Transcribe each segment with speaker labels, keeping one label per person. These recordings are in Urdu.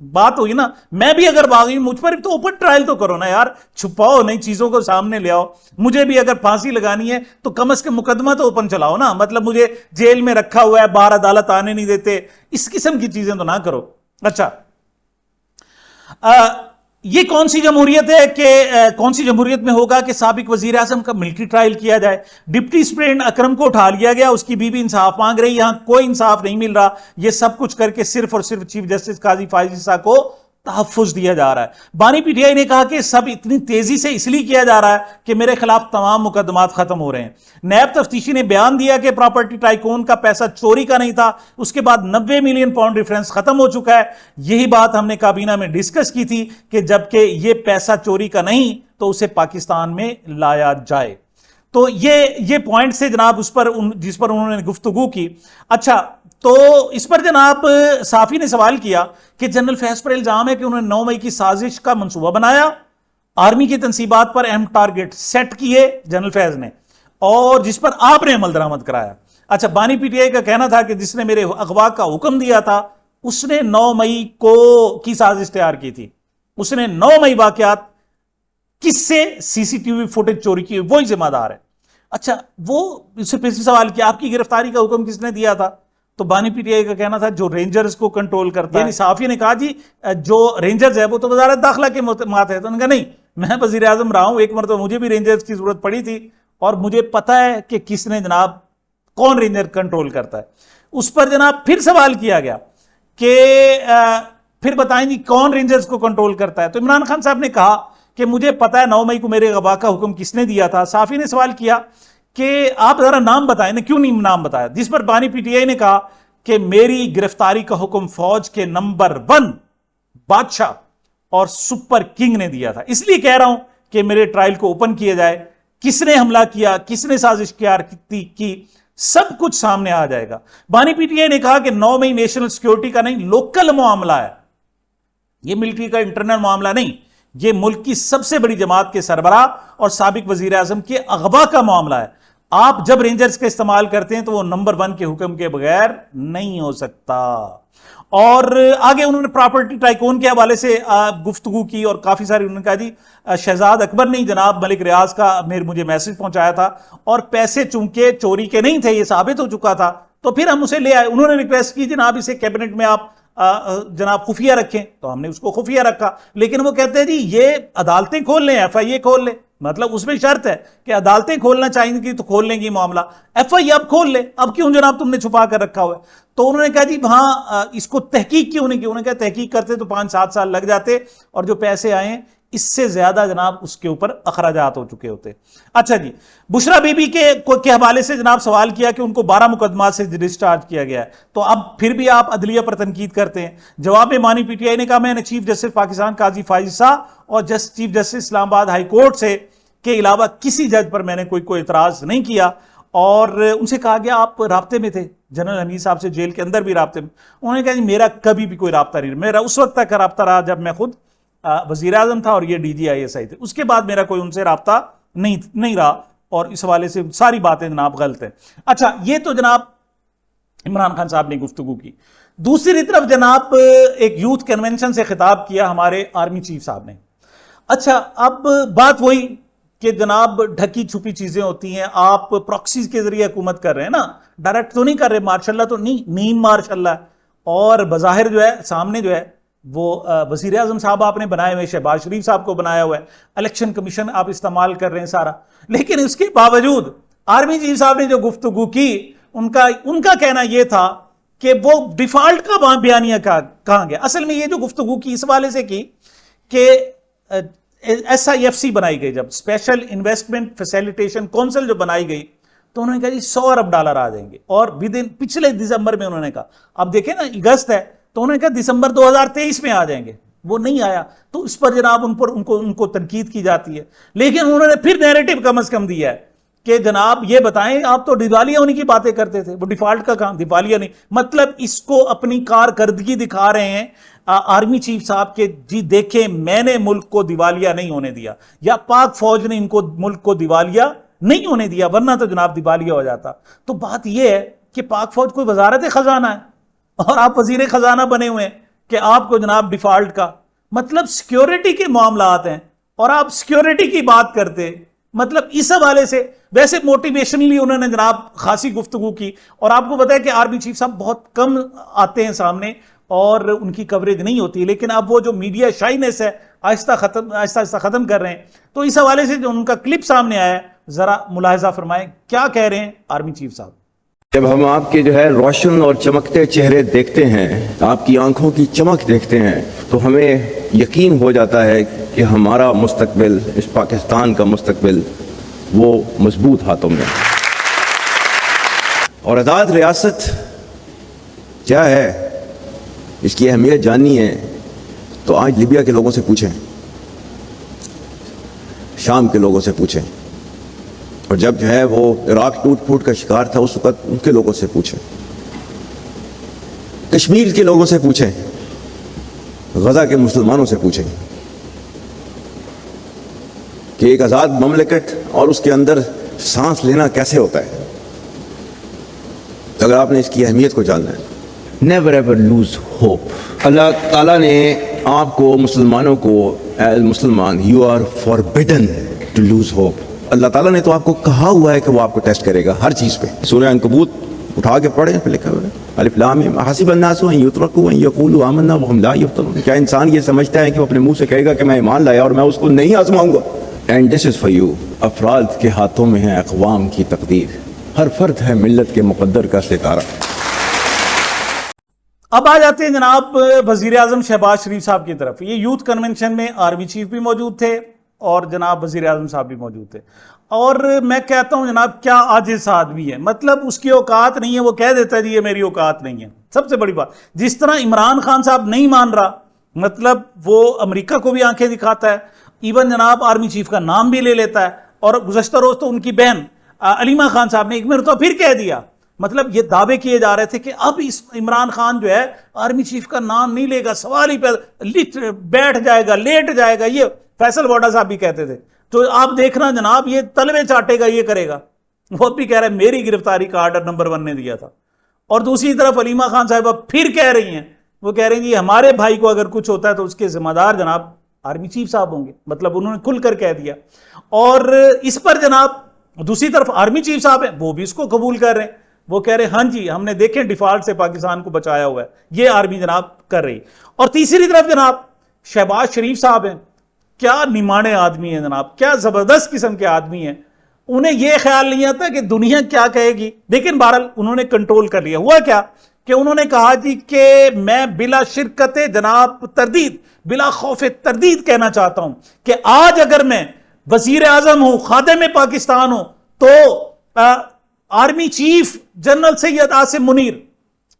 Speaker 1: بات ہوئی نا, میں بھی اگر باغی ہوں, مجھ پر تو اوپن ٹرائل تو کرو نا یار, چھپاؤ نہیں چیزوں کو سامنے لے آؤ. مجھے بھی اگر پھانسی لگانی ہے تو کم از کم مقدمہ تو اوپن چلاؤ نا, مطلب مجھے جیل میں رکھا ہوا ہے, باہر عدالت آنے نہیں دیتے, اس قسم کی چیزیں تو نہ کرو. اچھا, یہ کون سی جمہوریت ہے کہ کون سی جمہوریت میں ہوگا کہ سابق وزیر اعظم کا ملٹری ٹرائل کیا جائے؟ ڈپٹی سپرنٹنڈنٹ اکرم کو اٹھا لیا گیا, اس کی بیوی انصاف مانگ رہی, یہاں کوئی انصاف نہیں مل رہا. یہ سب کچھ کر کے صرف اور صرف چیف جسٹس قاضی فائز عیسیٰ کو تحفظ دیا جا رہا ہے. بانی پی ٹی آئی نے کہا کہ سب اتنی تیزی سے اس لیے کیا جا رہا ہے کہ میرے خلاف تمام مقدمات ختم ہو رہے ہیں. نیب تفتیشی نے بیان دیا کہ پراپرٹی ٹائکون کا پیسہ چوری کا نہیں تھا, اس کے بعد 90 ملین پاؤنڈ ریفرنس ختم ہو چکا ہے. یہی بات ہم نے کابینہ میں ڈسکس کی تھی کہ جبکہ یہ پیسہ چوری کا نہیں تو اسے پاکستان میں لایا جائے. تو یہ پوائنٹ سے جناب اس پر جس پر انہوں نے گفتگو کی. اچھا, تو اس پر جناب صافی نے سوال کیا کہ جنرل فیض پر الزام ہے کہ انہوں نے 9 مئی کی سازش کا منصوبہ بنایا, آرمی کی تنصیبات پر اہم ٹارگٹ سیٹ کیے جنرل فیض نے, اور جس پر آپ نے عمل درآمد کرایا. اچھا, بانی پی ٹی آئی کا کہنا تھا کہ جس نے میرے اغوا کا حکم دیا تھا اس نے 9 مئی کی سازش تیار کی تھی, اس نے 9 مئی واقعات کس سے سی سی ٹی وی فوٹیج چوری کی, وہی ذمہ دار ہے. اچھا, وہ اس سے پھر سوال کیا آپ کی گرفتاری کا حکم کس نے دیا تھا؟ تو بانی پی ٹی آئی کا کہنا تھا جو رینجرز کو کنٹرول کرتا ہے. یعنی صحافی نے کہا جی جو رینجرز ہے وہ تو وزارت داخلہ کے ماتحت ہے. تو انہوں نے کہا نہیں, میں وزیر اعظم رہا ہوں, ایک مرتبہ مجھے بھی رینجرز کی ضرورت پڑی تھی اور مجھے پتا ہے کہ کس نے جناب کون رینجر کنٹرول کرتا ہے. اس پر جناب پھر سوال کیا گیا کہ پھر بتائیں جی کون رینجرز کو کنٹرول کرتا ہے؟ تو عمران خان صاحب نے کہا کہ مجھے پتا ہے 9 مئی کو میرے اغوا کا حکم کس نے دیا تھا. صحافی نے سوال کیا کہ آپ ذرا نام بتائیں نا, کیوں نہیں نام بتایا؟ جس پر بانی پی ٹی آئی نے کہا کہ میری گرفتاری کا حکم فوج کے نمبر 1 بادشاہ اور سپر کنگ نے دیا تھا, اس لیے کہہ رہا ہوں کہ میرے ٹرائل کو اوپن کیا جائے. کس نے حملہ کیا, کس نے سازش کی, سب کچھ سامنے آ جائے گا. بانی پی ٹی آئی نے کہا کہ 9 مئی نیشنل سیکیورٹی کا نہیں, لوکل معاملہ ہے, یہ ملٹری کا انٹرنل معاملہ نہیں, یہ ملک کی سب سے بڑی جماعت کے سربراہ اور سابق وزیر اعظم کے اغوا کا معاملہ ہے. آپ جب رینجرز کا استعمال کرتے ہیں تو وہ نمبر 1 کے حکم کے بغیر نہیں ہو سکتا. اور آگے انہوں نے پراپرٹی ٹائکون کے حوالے سے گفتگو کی اور کافی ساری انہوں نے کہا جی شہزاد اکبر نے جناب ملک ریاض کا مجھے میسج پہنچایا تھا اور پیسے چونکہ چوری کے نہیں تھے, یہ ثابت ہو چکا تھا, تو پھر ہم اسے لے آئے. انہوں نے ریکویسٹ کی جناب اسے کیبنٹ میں آپ جناب خفیہ رکھیں, تو ہم نے اس کو خفیہ رکھا. لیکن وہ کہتے ہیں جی یہ عدالتیں کھول لیں, ایف آئی اے کھول لیں, مطلب اس میں شرط ہے کہ عدالتیں کھولنا چاہیں گی تو کھول لیں گی معاملہ, ایف آئی اے اب کھول لیں, اب کیوں جناب تم نے چھپا کر رکھا ہوا ہے؟ تو انہوں نے کہا جی ہاں اس کو تحقیق کیوں نہیں کی؟ انہوں نے کہا تحقیق کرتے تو 5-7 سال لگ جاتے اور جو پیسے آئے اس سے زیادہ جناب اس کے اوپر اخراجات ہو چکے ہوتے. اچھا جی, بشرا بی بی کے حوالے سے جناب سوال کیا کہ ان کو 12 مقدمات سے ڈسچارج کیا گیا ہے, تو اب پھر بھی آپ عدلیہ پر تنقید کرتے ہیں. جواب میں بانی پی ٹی آئی نے کہا میں نے چیف جسٹس پاکستان قاضی فائز عیسیٰ اور چیف جسٹس اسلام آباد ہائی کورٹ سے کے علاوہ کسی جج پر میں نے کوئی اعتراض نہیں کیا, اور ان سے کہا گیا آپ رابطے میں تھے جنرل حمید صاحب سے, جیل کے اندر بھی رابطے میں. انہوں نے کہا جی میرا کبھی بھی کوئی رابطہ نہیں, میرا اس وقت تک رابطہ رہا جب میں خود وزیر اعظم تھا اور یہ D G I S I تھے, اس کے بعد میرا کوئی ان سے رابطہ نہیں رہا, اور اس حوالے سے ساری باتیں جناب غلط ہیں. اچھا, یہ تو جناب عمران خان صاحب نے گفتگو کی. دوسری طرف جناب ایک یوتھ کنونشن سے خطاب کیا ہمارے آرمی چیف صاحب نے. اچھا, اب بات وہی کہ جناب ڈھکی چھپی چیزیں ہوتی ہیں, آپ پراکسیز کے ذریعے حکومت کر رہے ہیں نا, ڈائریکٹ تو نہیں کر رہے, مارشاء اللہ تو نیم مارشاء اللہ, اور بظاہر جو ہے سامنے جو ہے وہ وزیر اعظم صاحب آپ نے بنائے ہوئے, شہباز شریف صاحب کو بنایا ہوا ہے, الیکشن کمیشن آپ استعمال کر رہے ہیں سارا. لیکن اس کے باوجود آرمی چیف صاحب نے جو گفتگو کی ان کا کہنا یہ تھا کہ وہ ڈیفالٹ کا بیانیہ کہاں گیا. اصل میں یہ جو گفتگو کی اس والے سے کی کہ ایس آئی ایف سی بنائی گئی, جب اسپیشل انویسٹمنٹ فیسیلیٹیشن کونسل جو بنائی گئی, تو انہوں نے کہا جی $100 ارب آ جائیں گے, اور پچھلے دسمبر میں انہوں نے کہا, اب دیکھیں نا اگست ہے, تو انہوں نے کہا دسمبر 2023 میں آ جائیں گے, وہ نہیں آیا. تو اس پر جناب ان کو تنقید کی جاتی ہے. لیکن انہوں نے پھر نیریٹو کم از کم دیا ہے کہ جناب یہ بتائیں آپ تو دیوالیہ ہونے کی باتیں کرتے تھے, وہ ڈیفالٹ کا کام, دیوالیہ نہیں, مطلب اس کو اپنی کارکردگی دکھا رہے ہیں آرمی چیف صاحب کے, جی دیکھیں میں نے ملک کو دیوالیہ نہیں ہونے دیا, یا پاک فوج نے ان کو ملک کو دیوالیہ نہیں ہونے دیا, ورنہ تو جناب دیوالیہ ہو جاتا. تو بات یہ ہے کہ پاک فوج کوئی وزارت خزانہ ہے اور آپ وزیر خزانہ بنے ہوئے ہیں, کہ آپ کو جناب ڈیفالٹ کا مطلب سیکیورٹی کے معاملات ہیں اور آپ سیکیورٹی کی بات کرتے. مطلب اس حوالے سے ویسے موٹیویشنلی انہوں نے جناب خاصی گفتگو کی, اور آپ کو پتا ہے کہ آرمی چیف صاحب بہت کم آتے ہیں سامنے اور ان کی کوریج نہیں ہوتی, لیکن اب وہ جو میڈیا شائنس ہے آہستہ آہستہ ختم کر رہے ہیں. تو اس حوالے سے جو ان کا کلپ سامنے آیا ہے ذرا ملاحظہ فرمائیں کیا کہہ رہے ہیں آرمی چیف صاحب.
Speaker 2: جب ہم آپ کے جو ہے روشن اور چمکتے چہرے دیکھتے ہیں, آپ کی آنکھوں کی چمک دیکھتے ہیں, تو ہمیں یقین ہو جاتا ہے کہ ہمارا مستقبل, اس پاکستان کا مستقبل وہ مضبوط ہاتھوں میں. اور آزاد ریاست کیا ہے, اس کی اہمیت جاننی ہے تو آج لیبیا کے لوگوں سے پوچھیں, شام کے لوگوں سے پوچھیں, اور جب جو ہے وہ عراق ٹوٹ پھوٹ کا شکار تھا اس وقت ان کے لوگوں سے پوچھیں, کشمیر کے لوگوں سے پوچھیں, غزہ کے مسلمانوں سے پوچھیں کہ ایک آزاد مملکت اور اس کے اندر سانس لینا کیسے ہوتا ہے. اگر آپ نے اس کی اہمیت کو جاننا ہے, never ever lose hope. Allah تعالیٰ نے آپ کو مسلمانوں کو ایز مسلمان you are forbidden to lose hope. Allah تعالیٰ نے تو آپ کو کہا ہوا ہے کہ وہ آپ کو ٹیسٹ کرے گا ہر چیز پہ. سورہ عنکبوت اٹھا کے پڑھیں, پہ لکھا ہوا ہے الف لام میم حسب الناس ان یترکوا ان یقولوا آمنا وهم لا یفتنون. کیا انسان یہ سمجھتا ہے کہ وہ اپنے منہ سے کہے گا کہ میں ایمان لایا اور میں اس کو نہیں آزماؤں گا. And this is for you. افراد کے ہاتھوں میں ہے اقوام کی تقدیر, ہر فرد ہے ملت کے مقدر کا ستارہ.
Speaker 1: اب آ جاتے ہیں جناب وزیر اعظم شہباز شریف صاحب کی طرف. یہ یوتھ کنونشن میں آرمی چیف بھی موجود تھے اور جناب وزیر اعظم صاحب بھی موجود تھے, اور میں کہتا ہوں جناب کیا عاجز آدمی ہے. مطلب اس کی اوقات نہیں ہے, وہ کہہ دیتا ہے جی یہ میری اوقات نہیں ہے. سب سے بڑی بات جس طرح عمران خان صاحب نہیں مان رہا, مطلب وہ امریکہ کو بھی آنکھیں دکھاتا ہے, ایون جناب آرمی چیف کا نام بھی لے لیتا ہے, اور گزشتہ روز تو ان کی بہن علیمہ خان صاحب نے ایک مرتبہ پھر کہہ دیا. مطلب یہ دعوے کیے جا رہے تھے کہ اب اس عمران خان جو ہے آرمی چیف کا نام نہیں لے گا, سوال ہی پہ بیٹھ جائے گا, لیٹ جائے گا. یہ فیصل ووڈا صاحب بھی کہتے تھے. تو آپ دیکھنا جناب یہ تلوے چاٹے گا, یہ کرے گا. وہ بھی کہہ رہے ہیں میری گرفتاری کا آرڈر نمبر 1 نے دیا تھا. اور دوسری طرف علیمہ خان صاحبہ پھر کہہ رہی ہیں, وہ کہہ رہے ہیں جی ہمارے بھائی کو اگر کچھ ہوتا ہے تو اس کے ذمہ دار جناب آرمی چیف صاحب ہوں گے. مطلب انہوں نے کھل کر کہہ دیا. اور اس پر جناب دوسری طرف آرمی چیف صاحب ہیں, وہ بھی اس کو قبول کر رہے ہیں. وہ کہہ رہے ہیں ہاں جی ہم نے دیکھیں ڈیفالٹ سے پاکستان کو بچایا ہوا ہے, یہ آرمی جناب کر رہی. اور تیسری طرف جناب شہباز شریف صاحب ہیں, کیا نمانے آدمی ہیں جناب, کیا زبردست قسم کے آدمی ہیں. انہیں یہ خیال نہیں آتا کہ دنیا کیا کہے گی, لیکن بہرحال انہوں نے کنٹرول کر لیا. ہوا کیا کہ انہوں نے کہا جی کہ میں بلا شرکت جناب تردید, بلا خوف تردید کہنا چاہتا ہوں کہ آج اگر میں وزیر اعظم ہوں, خادم پاکستان ہوں, تو army chief general Syed Asim Munir.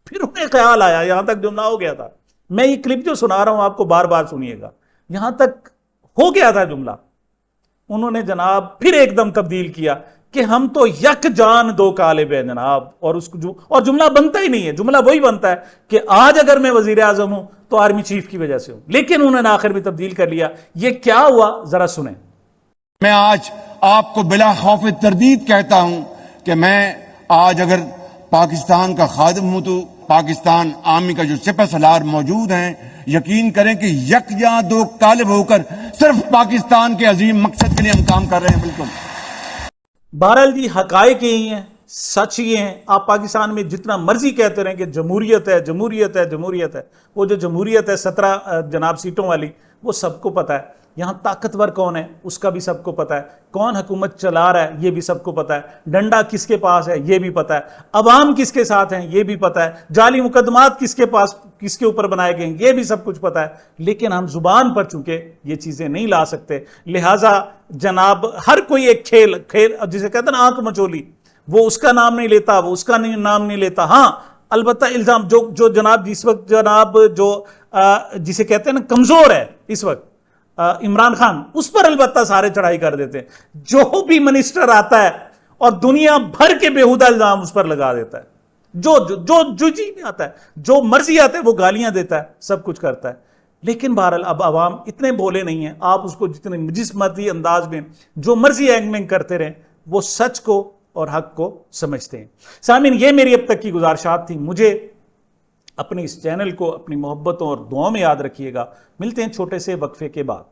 Speaker 1: پھر انہیں خیال آیا, یہاں تک جملہ ہو گیا تھا, میں یہ کلپ جو سنا رہا ہوں آپ کو بار بار سنیے گا, یہاں تک ہو گیا تھا جملہ. انہوں نے جناب پھر ایک دم تبدیل کیا کہ ہم تو یک جان دو کالب ہیں جناب, اور اس کو اور جملہ بنتا ہی نہیں ہے. جملہ وہی بنتا ہے کہ آج اگر میں وزیر اعظم ہوں تو آرمی چیف کی وجہ سے ہوں, لیکن انہوں نے آخر میں تبدیل کر لیا. یہ کیا ہوا ذرا سنیں.
Speaker 3: میں آج آپ کو بلا خوف تردید کہتا ہوں کہ میں آج اگر پاکستان کا خادم ہوں تو پاکستان آرمی کا جو سپہ سالار موجود ہیں, یقین کریں کہ یک یا دو کالب ہو کر صرف پاکستان کے عظیم مقصد کے لیے ہم کام کر رہے ہیں. بالکل
Speaker 1: بہرحال جی حقائق یہی ہیں, سچ یہ ہیں. آپ پاکستان میں جتنا مرضی کہتے رہیں کہ جمہوریت ہے جمہوریت ہے جمہوریت ہے, وہ جو جمہوریت ہے 17 جناب سیٹوں والی, وہ سب کو پتا ہے. یہاں طاقتور کون ہے اس کا بھی سب کو پتا ہے, کون حکومت چلا رہا ہے یہ بھی سب کو پتا ہے, ڈنڈا کس کے پاس ہے یہ بھی پتا ہے, عوام کس کے ساتھ ہیں یہ بھی پتا ہے, جعلی مقدمات کس کے پاس کس کے اوپر بنائے گئے یہ بھی سب کچھ پتا ہے. لیکن ہم زبان پر چونکہ یہ چیزیں نہیں لا سکتے, لہٰذا جناب ہر کوئی ایک کھیل جسے کہتے ہیں نا آنکھ مچولی, وہ اس کا نام نہیں لیتا, وہ اس کا نام نہیں لیتا. ہاں البتہ الزام جو جناب جس وقت جناب جو جسے کہتے ہیں نا کمزور ہے اس وقت عمران خان, اس پر البتہ سارے چڑھائی کر دیتے ہیں. جو بھی منسٹر آتا ہے اور دنیا بھر کے بےہودہ الزام اس پر لگا دیتا ہے, جو جی میں آتا ہے, جو مرضی آتا ہے وہ گالیاں دیتا ہے, سب کچھ کرتا ہے. لیکن بہرحال اب عوام اتنے بولے نہیں ہیں, آپ اس کو جتنے جسمانی انداز میں جو مرضی اینگلنگ کرتے رہیں, وہ سچ کو اور حق کو سمجھتے ہیں. سامعین یہ میری اب تک کی گزارشات تھی. مجھے اپنے اس چینل کو اپنی محبتوں اور دعاؤں میں یاد رکھیے گا. ملتے ہیں چھوٹے سے وقفے کے بعد.